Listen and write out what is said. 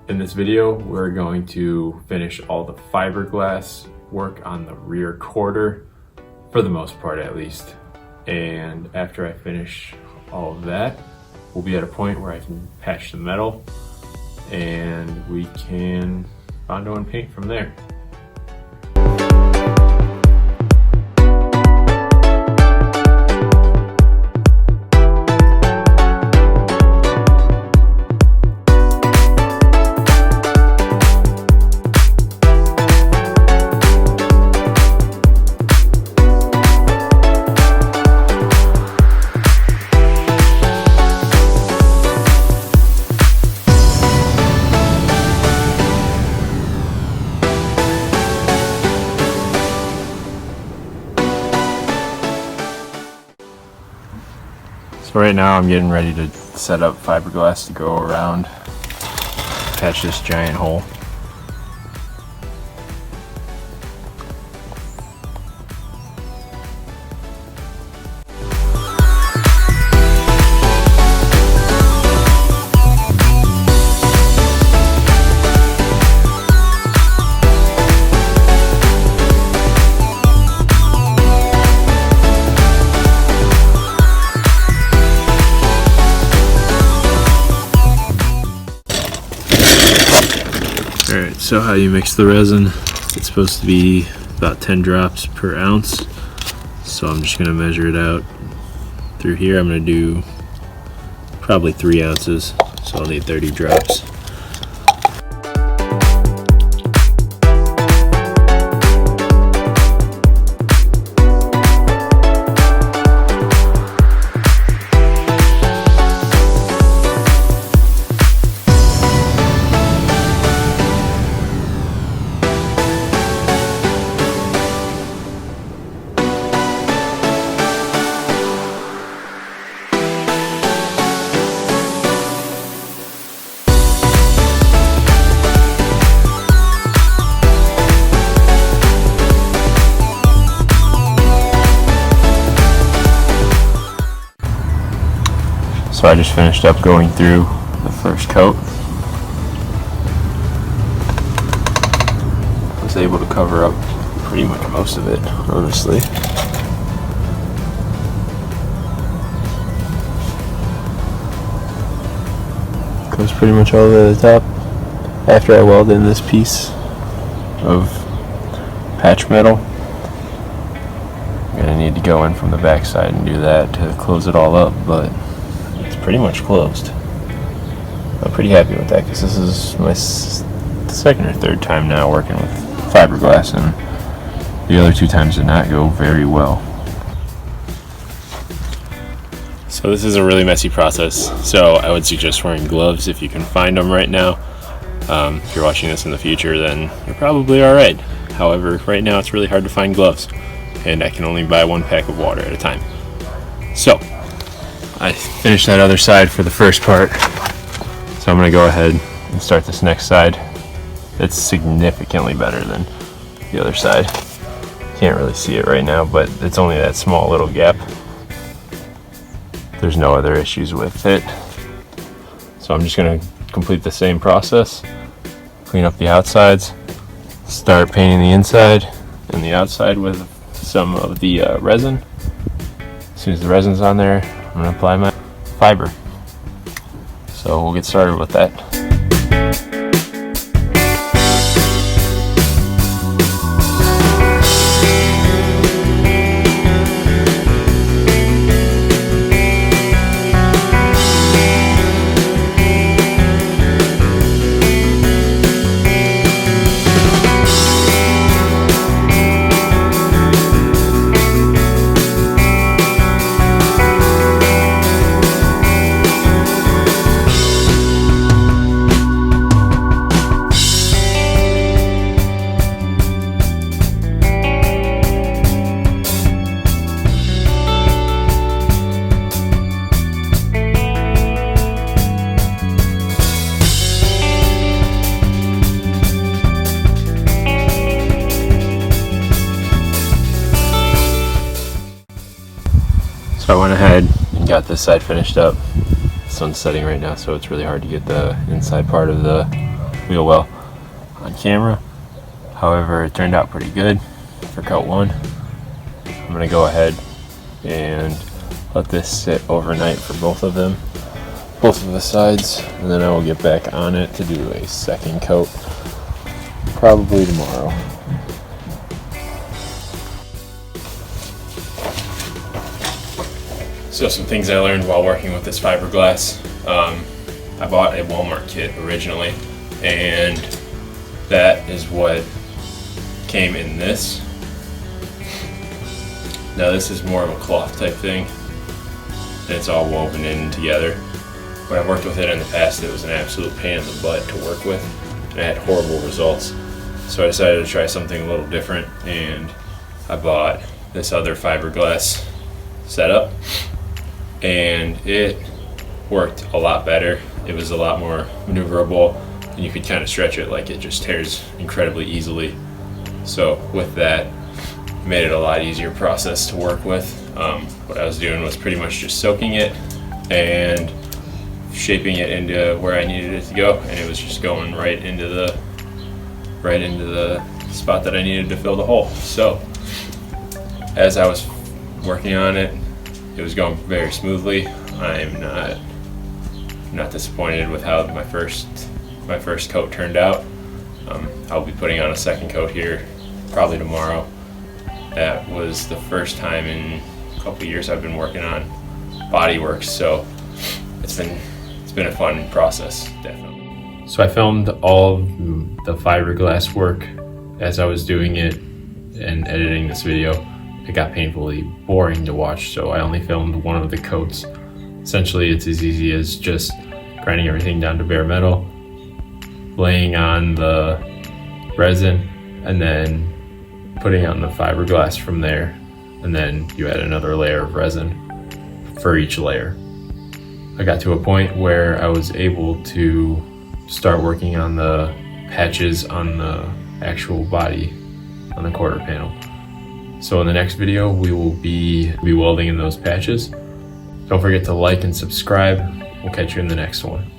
In this video, we're going to finish all the fiberglass work on the rear quarter, for the most part at least. And after I finish all of that, we'll be at a point where I can patch the metal and we can bondo and paint from there. So right now I'm getting ready to set up fiberglass to go around, patch this giant hole. Alright, so how you mix the resin, it's supposed to be about 10 drops per ounce. So I'm just going to measure it out through here. I'm going to do probably 3 ounces, so I'll need 30 drops. So I just finished up going through the first coat. I was able to cover up pretty much most of it, honestly. Goes pretty much all the way to the top. After I weld in this piece of patch metal, I'm gonna need to go in from the back side and do that to close it all up, but pretty much closed. I'm pretty happy with that because this is my second or third time now working with fiberglass, and the other 2 times did not go very well. So this is a really messy process, so I would suggest wearing gloves if you can find them right now. If you're watching this in the future, then you're probably alright. However, right now it's really hard to find gloves, and I can only buy 1 pack of water at a time. So I finished that other side for the first part, so I'm going to go ahead and start this next side. It's significantly better than the other side. Can't really see it right now, but it's only that small little gap. There's no other issues with it. So I'm just going to complete the same process, clean up the outsides, start painting the inside and the outside with some of the resin. As soon as the resin's on there, I'm going to apply my fiber. So we'll get started with that. So I went ahead and got this side finished up. The sun's setting right now, so it's really hard to get the inside part of the wheel well on camera. However, it turned out pretty good for coat 1. I'm gonna go ahead and let this sit overnight for both of them, both of the sides, and then I will get back on it to do a second coat probably tomorrow. So some things I learned while working with this fiberglass. I bought a Walmart kit originally, and that is what came in this. Now this is more of a cloth type thing, and it's all woven in together. When I worked with it in the past, it was an absolute pain in the butt to work with, and I had horrible results. So I decided to try something a little different, and I bought this other fiberglass setup, and it worked a lot better. It was a lot more maneuverable, and you could kind of stretch it like it just tears incredibly easily. So with that, it made it a lot easier process to work with. What I was doing was pretty much just soaking it and shaping it into where I needed it to go, and it was just going right into the spot that I needed to fill the hole. So as I was working on it, it was going very smoothly. I'm not disappointed with how my first coat turned out. I'll be putting on a second coat here probably tomorrow. That was the first time in a couple years I've been working on bodywork, so it's been a fun process, definitely. So I filmed all of the fiberglass work as I was doing it and editing this video. It got painfully boring to watch, so I only filmed one of the coats. Essentially, it's as easy as just grinding everything down to bare metal, laying on the resin, and then putting on the fiberglass from there, and then you add another layer of resin for each layer. I got to a point where I was able to start working on the patches on the actual body on the quarter panel. So in the next video, we will be welding in those patches. Don't forget to like and subscribe. We'll catch you in the next one.